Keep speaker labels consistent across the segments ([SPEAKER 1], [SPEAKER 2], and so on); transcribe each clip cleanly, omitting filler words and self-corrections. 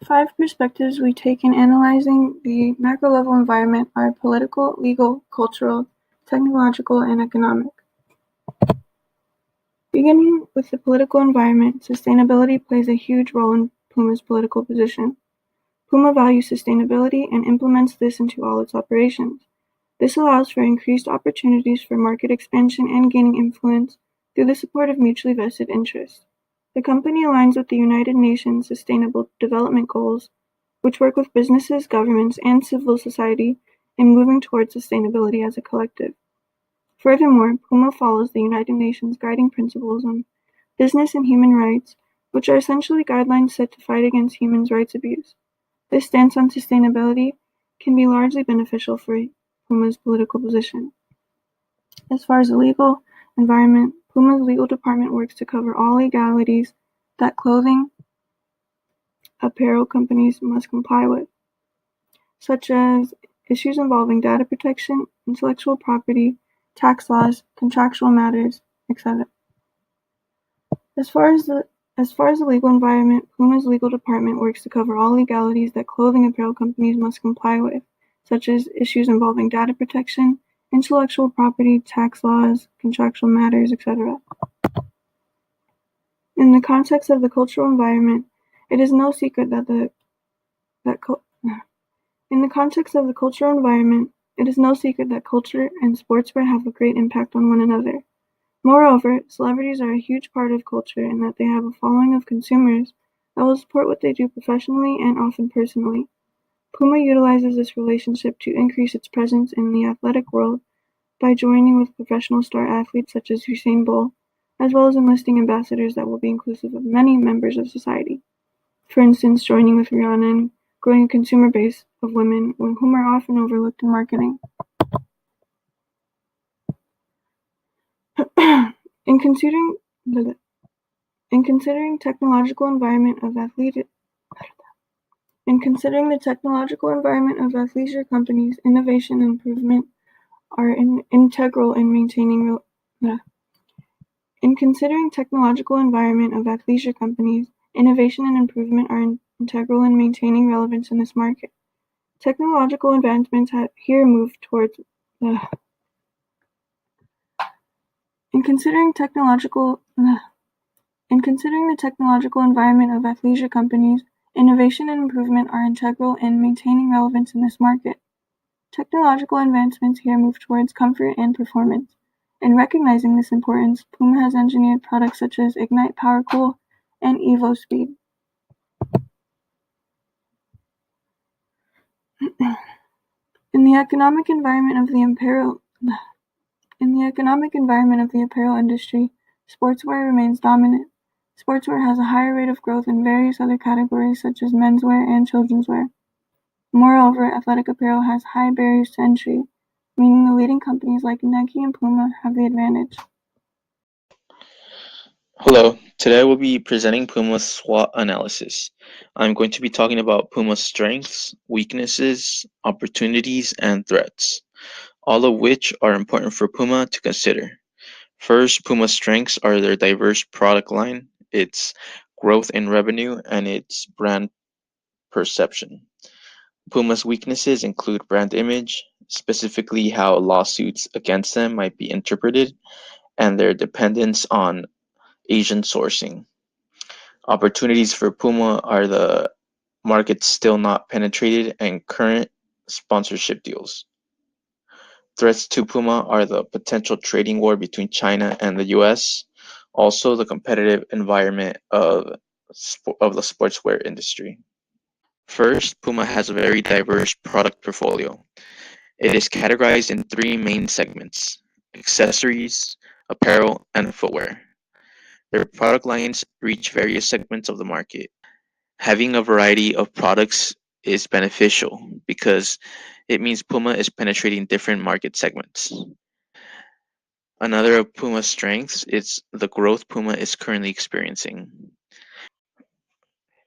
[SPEAKER 1] 5 perspectives we take in analyzing the macro-level environment are political, legal, cultural, technological, and economic. Beginning with the political environment, sustainability plays a huge role in PUMA's political position. PUMA values sustainability and implements this into all its operations. This allows for increased opportunities for market expansion and gaining influence through the support of mutually vested interests. The company aligns with the United Nations Sustainable Development Goals, which work with businesses, governments, and civil society in moving towards sustainability as a collective. Furthermore, PUMA follows the United Nations Guiding Principles on Business and Human Rights, which are essentially guidelines set to fight against human rights abuse. This stance on sustainability can be largely beneficial for PUMA's political position. As far as the legal environment, PUMA's legal department works to cover all legalities that clothing apparel companies must comply with, such as issues involving data protection, intellectual property, tax laws, contractual matters, etc. As far as the legal environment, PUMA's legal department works to cover all legalities that clothing apparel companies must comply with, such as issues involving data protection, intellectual property, tax laws, contractual matters, etc. In the context of the cultural environment, it is no secret that culture and sportswear have a great impact on one another. Moreover, celebrities are a huge part of culture in that they have a following of consumers that will support what they do professionally and often personally. PUMA utilizes this relationship to increase its presence in the athletic world by joining with professional star athletes such as Usain Bolt, as well as enlisting ambassadors that will be inclusive of many members of society. For instance, joining with Rihanna and growing a consumer base of women whom are often overlooked in marketing. In considering the technological environment of athleisure companies, innovation and improvement are integral in maintaining relevance in this market. Technological advancements here move towards In considering the technological environment of athleisure companies, innovation and improvement are integral in maintaining relevance in this market. Technological advancements here move towards comfort and performance. In recognizing this importance, PUMA has engineered products such as Ignite Power Cool and Evo Speed. In the economic environment of the apparel industry, sportswear remains dominant. Sportswear has a higher rate of growth in various other categories such as menswear and children's wear. Moreover, athletic apparel has high barriers to entry, meaning the leading companies like Nike and PUMA have the advantage.
[SPEAKER 2] Hello, today I will be presenting PUMA's SWOT analysis. I'm going to be talking about PUMA's strengths, weaknesses, opportunities, and threats, all of which are important for PUMA to consider. First, PUMA's strengths are their diverse product line, its growth in revenue, and its brand perception. PUMA's weaknesses include brand image, specifically how lawsuits against them might be interpreted, and their dependence on Asian sourcing. Opportunities for PUMA are the markets still not penetrated and current sponsorship deals. Threats to PUMA are the potential trading war between China and the US, also the competitive environment of the sportswear industry. First, PUMA has a very diverse product portfolio. It is categorized in 3 main segments: accessories, apparel, and footwear. Their product lines reach various segments of the market. Having a variety of products is beneficial because it means PUMA is penetrating different market segments. Another of PUMA's strengths is the growth PUMA is currently experiencing.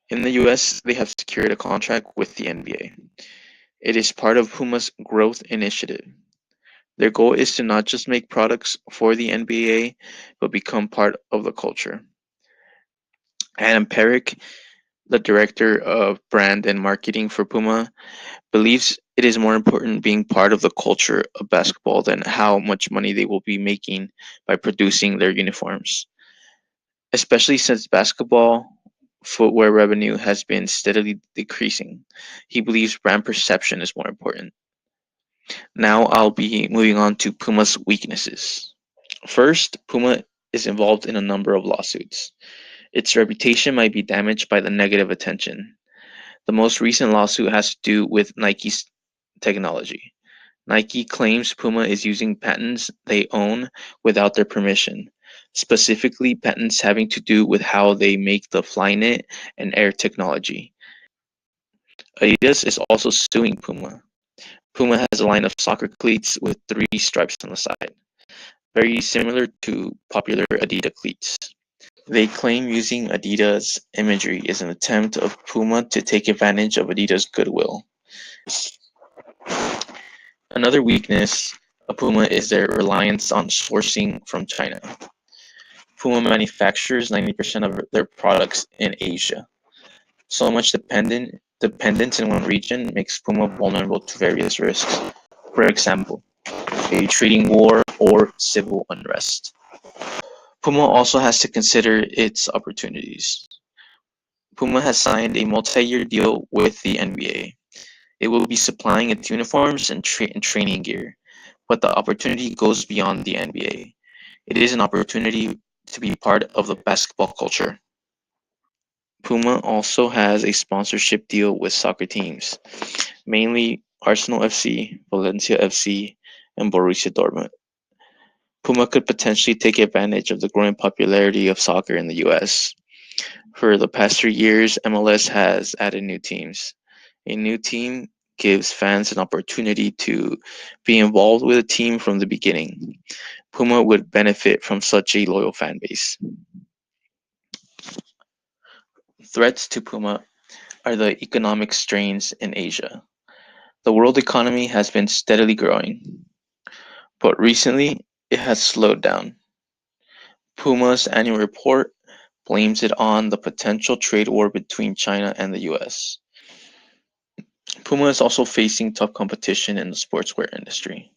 [SPEAKER 2] In the US, they have secured a contract with the NBA. It is part of PUMA's growth initiative. Their goal is to not just make products for the NBA, but become part of the culture. At Empiric, the director of brand and marketing for Puma, believes it is more important being part of the culture of basketball than how much money they will be making by producing their uniforms. Especially since basketball footwear revenue has been steadily decreasing, he believes brand perception is more important. Now I'll be moving on to Puma's weaknesses. First, Puma is involved in a number of lawsuits. Its reputation might be damaged by the negative attention. The most recent lawsuit has to do with Nike's technology. Nike claims Puma is using patents they own without their permission, specifically patents having to do with how they make the Flyknit and Air technology. Adidas is also suing Puma. Puma has a line of soccer cleats with 3 stripes on the side, very similar to popular Adidas cleats. They claim using Adidas imagery is an attempt of Puma to take advantage of Adidas' goodwill. Another weakness of Puma is their reliance on sourcing from China. Puma manufactures 90% of their products in Asia. So much dependence in one region makes Puma vulnerable to various risks. For example, a trading war or civil unrest. Puma also has to consider its opportunities. Puma has signed a multi-year deal with the NBA. It will be supplying its uniforms and training gear, but the opportunity goes beyond the NBA. It is an opportunity to be part of the basketball culture. Puma also has a sponsorship deal with soccer teams, mainly Arsenal FC, Valencia FC, and Borussia Dortmund. Puma could potentially take advantage of the growing popularity of soccer in the US. For the past 3 years, MLS has added new teams. A new team gives fans an opportunity to be involved with a team from the beginning. Puma would benefit from such a loyal fan base. Threats to Puma are the economic strains in Asia. The world economy has been steadily growing, but recently it has slowed down. Puma's annual report blames it on the potential trade war between China and the US. Puma is also facing tough competition in the sportswear industry.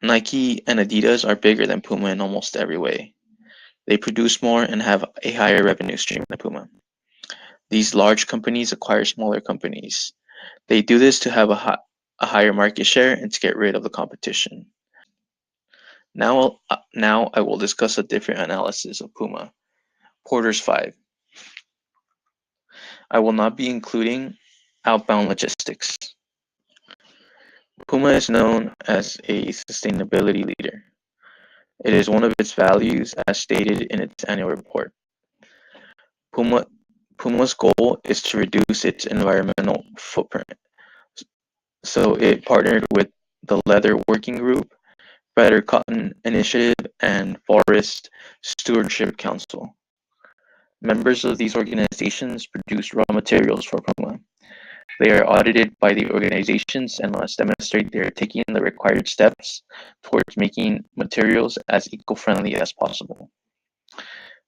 [SPEAKER 2] Nike and Adidas are bigger than Puma in almost every way. They produce more and have a higher revenue stream than Puma. These large companies acquire smaller companies. They do this to have a higher market share and to get rid of the competition. Now I will discuss a different analysis of Puma. Porter's 5. I will not be including outbound logistics. Puma is known as a sustainability leader. It is one of its values as stated in its annual report. Puma's goal is to reduce its environmental footprint. So it partnered with the Leather Working Group, Better Cotton Initiative, and Forest Stewardship Council. Members of these organizations produce raw materials for Puma. They are audited by the organizations and must demonstrate they are taking the required steps towards making materials as eco-friendly as possible.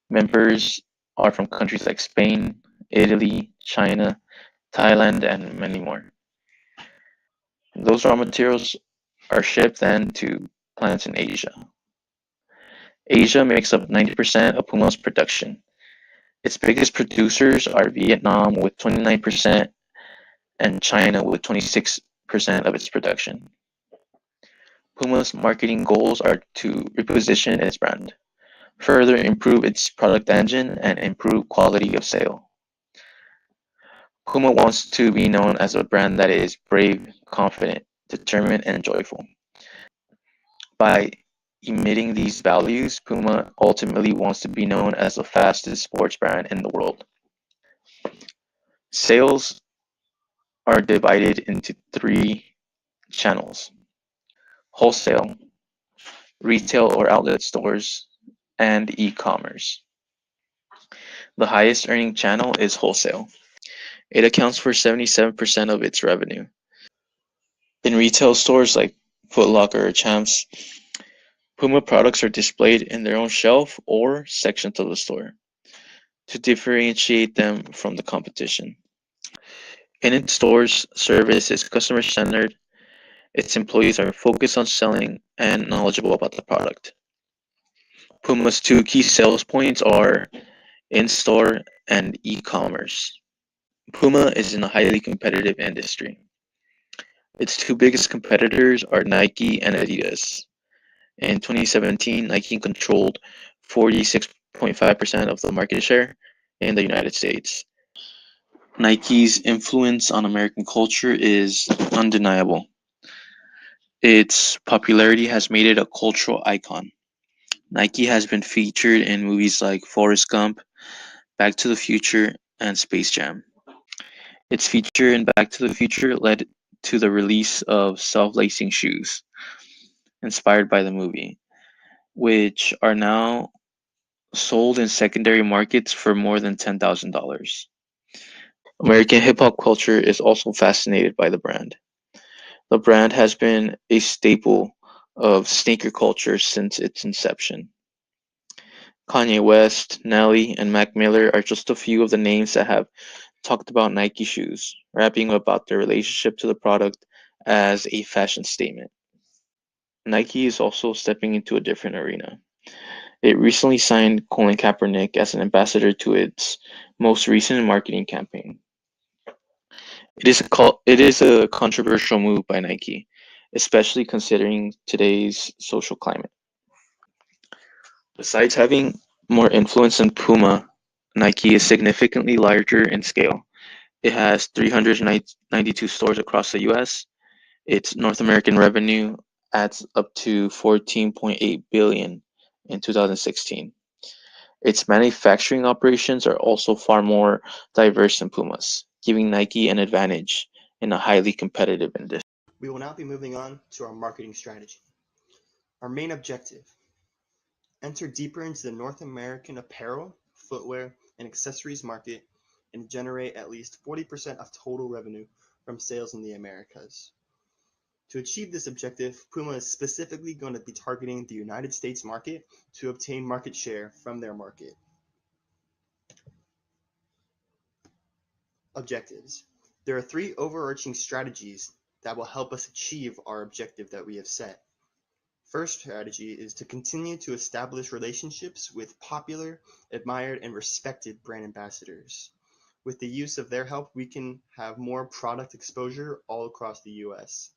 [SPEAKER 2] Members are from countries like Spain, Italy, China, Thailand, and many more. Those raw materials are shipped then to plants in Asia. Asia makes up 90% of Puma's production. Its biggest producers are Vietnam with 29% and China with 26% of its production. Puma's marketing goals are to reposition its brand, further improve its product engine, and improve quality of sale. Puma wants to be known as a brand that is brave, confident, determined, and joyful. By emitting these values, Puma ultimately wants to be known as the fastest sports brand in the world. Sales are divided into 3 channels: wholesale, retail or outlet stores, and e-commerce. The highest earning channel is wholesale. It accounts for 77% of its revenue. In retail stores like Foot Locker or Champs, Puma products are displayed in their own shelf or sections of the store. to differentiate them from the competition. In its stores, service is customer-centered, its employees are focused on selling and knowledgeable about the product. Puma's two key sales points are in-store and e-commerce. Puma is in a highly competitive industry. Its two biggest competitors are Nike and Adidas. In 2017, Nike controlled 46.5% of the market share in the United States. Nike's influence on American culture is undeniable. Its popularity has made it a cultural icon. Nike has been featured in movies like Forrest Gump, Back to the Future, and Space Jam. Its feature in Back to the Future led to the release of self-lacing shoes, inspired by the movie, which are now sold in secondary markets for more than $10,000. American hip hop culture is also fascinated by the brand. The brand has been a staple of sneaker culture since its inception. Kanye West, Nelly, and Mac Miller are just a few of the names that have talked about Nike shoes, rapping about their relationship to the product as a fashion statement. Nike is also stepping into a different arena. It recently signed Colin Kaepernick as an ambassador to its most recent marketing campaign. It is a controversial move by Nike, especially considering today's social climate. Besides having more influence than Puma, Nike is significantly larger in scale. It has 392 stores across the US. Its North American revenue adds up to 14.8 billion in 2016. Its manufacturing operations are also far more diverse than Puma's, giving Nike an advantage in a highly competitive industry.
[SPEAKER 3] We will now be moving on to our marketing strategy. Our main objective: enter deeper into the North American apparel, footwear, and accessories market and generate at least 40% of total revenue from sales in the Americas. To achieve this objective, Puma is specifically going to be targeting the United States market to obtain market share from their market. Objectives. There are three overarching strategies that will help us achieve our objective that we have set. First strategy is to continue to establish relationships with popular, admired, and respected brand ambassadors. With the use of their help, we can have more product exposure all across the US.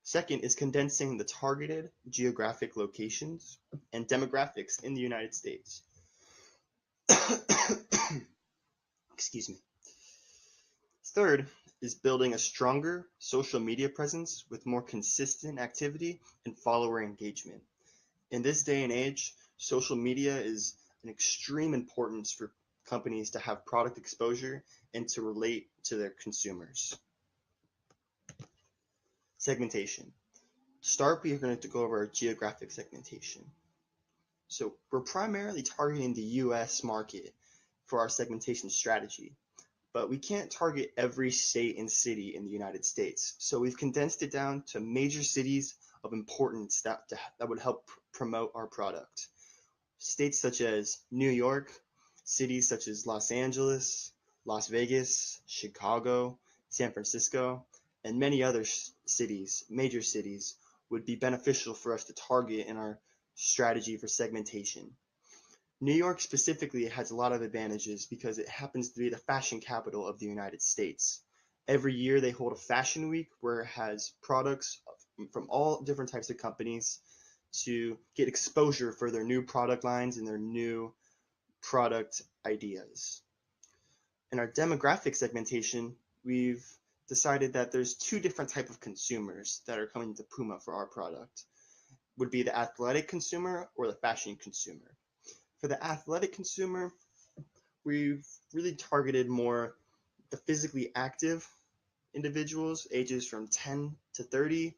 [SPEAKER 3] Second is condensing the targeted geographic locations and demographics in the United States. Excuse me. Third is building a stronger social media presence with more consistent activity and follower engagement. In this day and age, social media is an extreme importance for companies to have product exposure and to relate to their consumers. Segmentation. To start, we are going to go over our geographic segmentation. So we're primarily targeting the US market for our segmentation strategy, but we can't target every state and city in the United States. So we've condensed it down to major cities of importance that would help promote our product. States such as New York, cities such as Los Angeles, Las Vegas, Chicago, San Francisco, and many other cities, major cities, would be beneficial for us to target in our strategy for segmentation. New York specifically has a lot of advantages because it happens to be the fashion capital of the United States. Every year they hold a fashion week where it has products from all different types of companies to get exposure for their new product lines and their new product ideas. In our demographic segmentation, we've decided that there's two different types of consumers that are coming to Puma for our product. Would be the athletic consumer or the fashion consumer. For the athletic consumer, we've really targeted more the physically active individuals, ages from 10 to 30,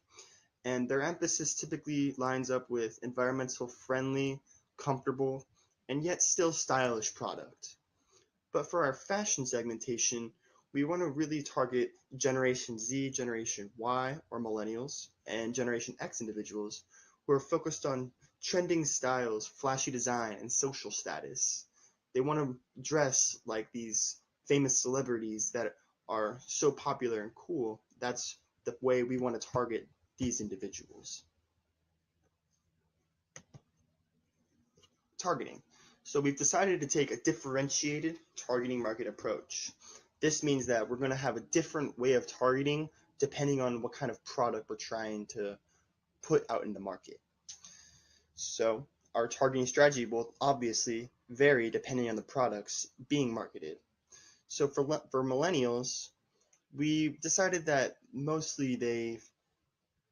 [SPEAKER 3] and their emphasis typically lines up with environmental friendly, comfortable, and yet still stylish product. But for our fashion segmentation, we want to really target Generation Z, Generation Y, or millennials, and Generation X individuals who are focused on trending styles, flashy design, and social status. They want to dress like these famous celebrities that are so popular and cool. That's the way we want to target these individuals. Targeting. So we've decided to take a differentiated targeting market approach. This means that we're going to have a different way of targeting depending on what kind of product we're trying to put out in the market. So our targeting strategy will obviously vary depending on the products being marketed. So for millennials, we decided that mostly they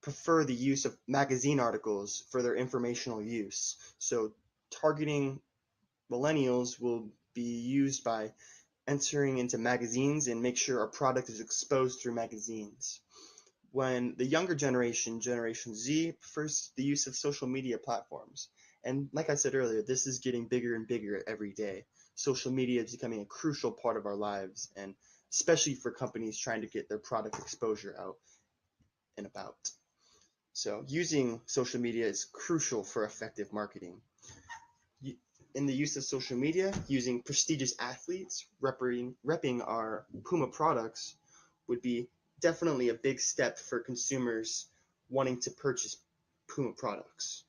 [SPEAKER 3] prefer the use of magazine articles for their informational use. So targeting millennials will be used by entering into magazines and make sure our product is exposed through magazines. When the younger generation, Generation Z, prefers the use of social media platforms. And like I said earlier, this is getting bigger and bigger every day. Social media is becoming a crucial part of our lives, and especially for companies trying to get their product exposure out and about. So using social media is crucial for effective marketing. In the use of social media, using prestigious athletes repping our PUMA products would be definitely a big step for consumers wanting to purchase PUMA products.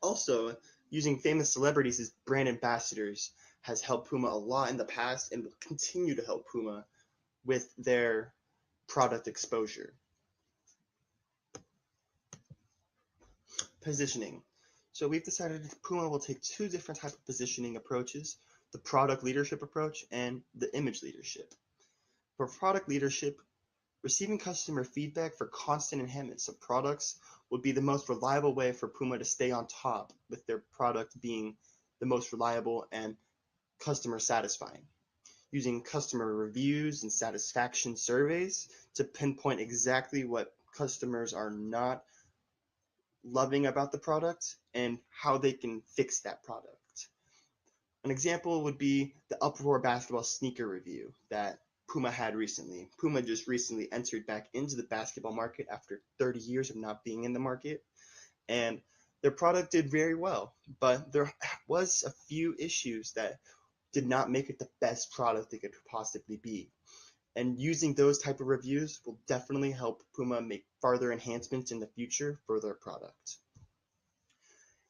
[SPEAKER 3] Also, using famous celebrities as brand ambassadors has helped PUMA a lot in the past and will continue to help PUMA with their product exposure. Positioning. So we've decided that PUMA will take two different types of positioning approaches, the product leadership approach and the image leadership. For product leadership, receiving customer feedback for constant enhancements of products would be the most reliable way for PUMA to stay on top with their product being the most reliable and customer satisfying. Using customer reviews and satisfaction surveys to pinpoint exactly what customers are not loving about the product and how they can fix that product. An example would be the Uproar basketball sneaker review that PUMA had recently. PUMA just recently entered back into the basketball market after 30 years of not being in the market, and their product did very well, but there was a few issues that did not make it the best product it could possibly be. And using those type of reviews will definitely help PUMA make further enhancements in the future for their product.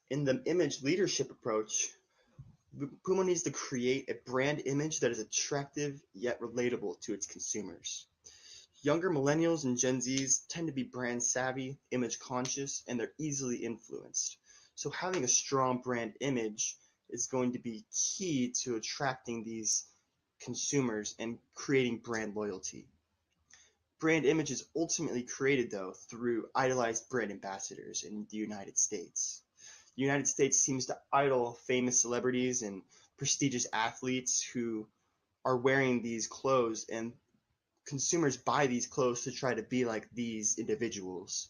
[SPEAKER 3] In the image leadership approach, PUMA needs to create a brand image that is attractive yet relatable to its consumers. Younger millennials and Gen Zs tend to be brand savvy, image conscious, and they're easily influenced. So having a strong brand image is going to be key to attracting these consumers and creating brand loyalty. Brand image is ultimately created, though, through idolized brand ambassadors in the United States. The United States seems to idol famous celebrities and prestigious athletes who are wearing these clothes, and consumers buy these clothes to try to be like these individuals.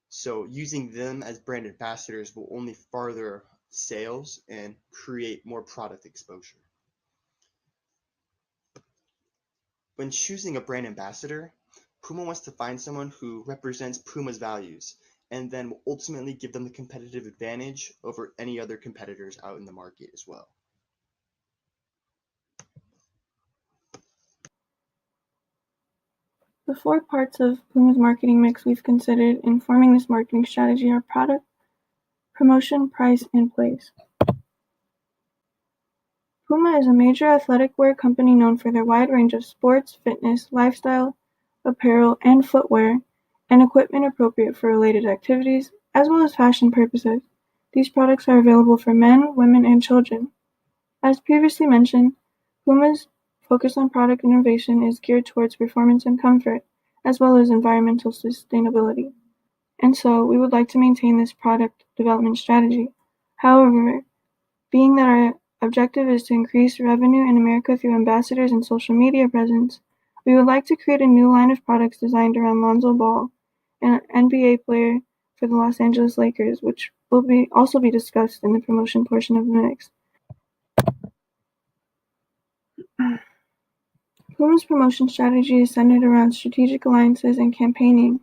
[SPEAKER 3] So using them as brand ambassadors will only further sales and create more product exposure. When choosing a brand ambassador, PUMA wants to find someone who represents PUMA's values and then will ultimately give them the competitive advantage over any other competitors out in the market as well.
[SPEAKER 1] The four parts of PUMA's marketing mix we've considered in forming this marketing strategy are product, promotion, price, and place. PUMA is a major athletic wear company known for their wide range of sports, fitness, lifestyle, apparel, and footwear, and equipment appropriate for related activities, as well as fashion purposes. These products are available for men, women, and children. As previously mentioned, PUMA's focus on product innovation is geared towards performance and comfort, as well as environmental sustainability. And so, we would like to maintain this product development strategy. However, being that our objective is to increase revenue in America through ambassadors and social media presence, we would like to create a new line of products designed around Lonzo Ball, an NBA player for the Los Angeles Lakers, which will also be discussed in the promotion portion of the mix. PUMA's promotion strategy is centered around strategic alliances and campaigning,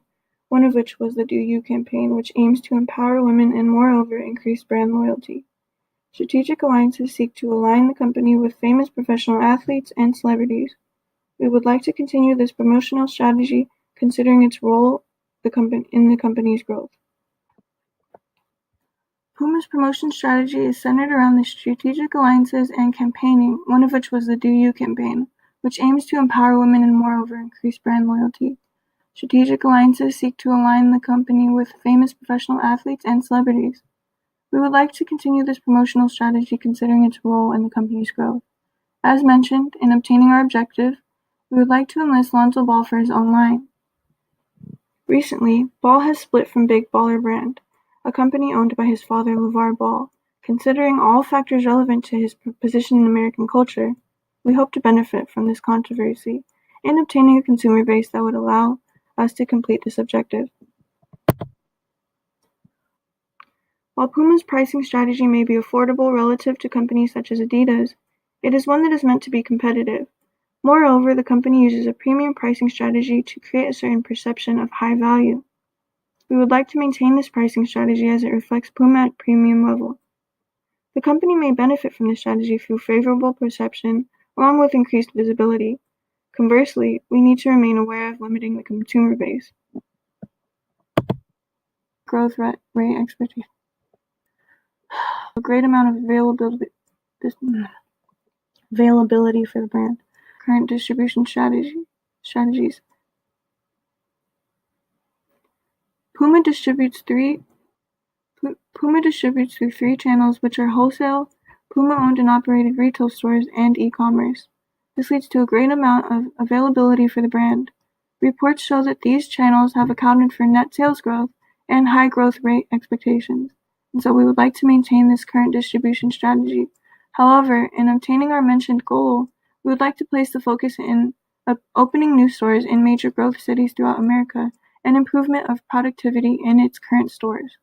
[SPEAKER 1] one of which was the Do You campaign, which aims to empower women and moreover increase brand loyalty. Strategic alliances seek to align the company with famous professional athletes and celebrities. We would like to continue this promotional strategy considering its role in the company's growth. PUMA's promotion strategy is centered around the strategic alliances and campaigning, one of which was the Do You campaign, which aims to empower women and moreover increase brand loyalty. Strategic alliances seek to align the company with famous professional athletes and celebrities. We would like to continue this promotional strategy considering its role in the company's growth. As mentioned, in obtaining our objective, we would like to enlist Lonzo Ball for his own line. Recently, Ball has split from Big Baller Brand, a company owned by his father LeVar Ball. Considering all factors relevant to his position in American culture, we hope to benefit from this controversy and obtaining a consumer base that would allow us to complete this objective. While PUMA's pricing strategy may be affordable relative to companies such as Adidas, it is one that is meant to be competitive. Moreover, the company uses a premium pricing strategy to create a certain perception of high value. We would like to maintain this pricing strategy as it reflects PUMA at premium level. The company may benefit from this strategy through favorable perception along with increased visibility. Conversely, we need to remain aware of limiting the consumer base. Growth rate expectation. A great amount of availability for the brand. Current distribution strategies. PUMA distributes through three channels, which are wholesale, PUMA-owned and operated retail stores, and e-commerce. This leads to a great amount of availability for the brand. Reports show that these channels have accounted for net sales growth and high growth rate expectations, and so we would like to maintain this current distribution strategy. However, in obtaining our mentioned goal, we would like to place the focus in opening new stores in major growth cities throughout America and improvement of productivity in its current stores.